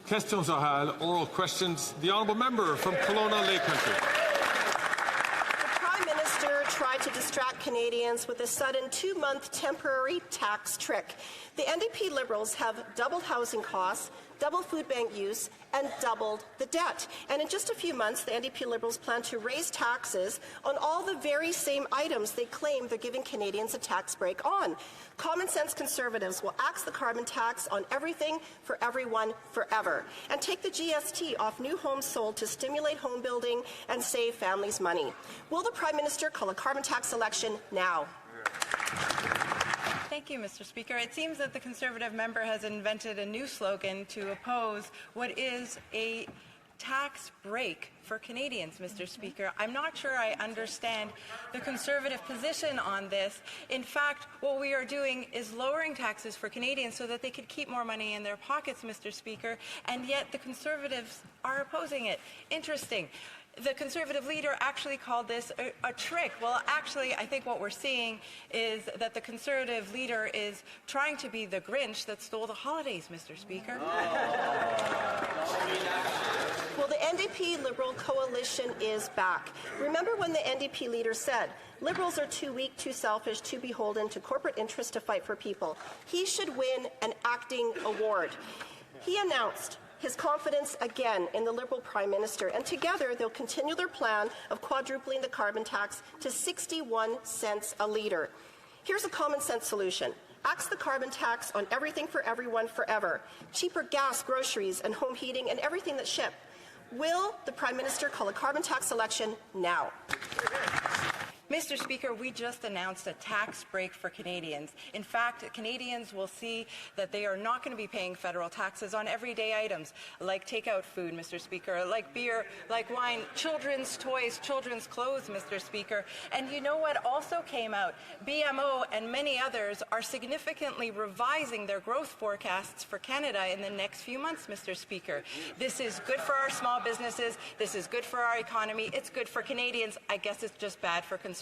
Questions orales, oral questions. The honourable member from Kelowna Lake Country. The Prime Minister tried to distract Canadians with a sudden 2-month temporary tax trick. The NDP-Liberals have doubled housing costs, doubled food bank use, and doubled the debt. And in just a few months, the NDP-Liberals plan to raise taxes on all the very same items they claim they're giving Canadians a tax break on. Common-sense Conservatives will axe the carbon tax on everything for everyone forever and take the GST off new homes sold to stimulate home building and save families money. Will the Prime Minister call a carbon tax election now? Thank you, Mr. Speaker. It seems that the Conservative member has invented a new slogan to oppose what is a tax break for Canadians, Mr. Speaker. I'm not sure I understand the Conservative position on this. In fact, what we are doing is lowering taxes for Canadians so that they could keep more money in their pockets, Mr. Speaker, and yet the Conservatives are opposing it. Interesting. The Conservative leader actually called this a trick. Well, actually, I think what we're seeing is that the Conservative leader is trying to be the Grinch that stole the holidays, Mr. Speaker. Well, the NDP-Liberal coalition is back. Remember when the NDP leader said, Liberals are too weak, too selfish, too beholden to corporate interests to fight for people. He should win an acting award. He announced his confidence again in the Liberal Prime Minister, and together they'll continue their plan of quadrupling the carbon tax to 61 cents a litre. Here's a common-sense solution. Axe the carbon tax on everything for everyone forever. Cheaper gas, groceries, and home heating, and everything that's shipped. Will the Prime Minister call a carbon tax election now? Mr. Speaker, we just announced a tax break for Canadians. In fact, Canadians will see that they are not going to be paying federal taxes on everyday items like takeout food, Mr. Speaker, like beer, like wine, children's toys, children's clothes, Mr. Speaker. And you know what also came out? BMO and many others are significantly revising their growth forecasts for Canada in the next few months, Mr. Speaker. This is good for our small businesses. This is good for our economy. It's good for Canadians. I guess it's just bad for Conservatives.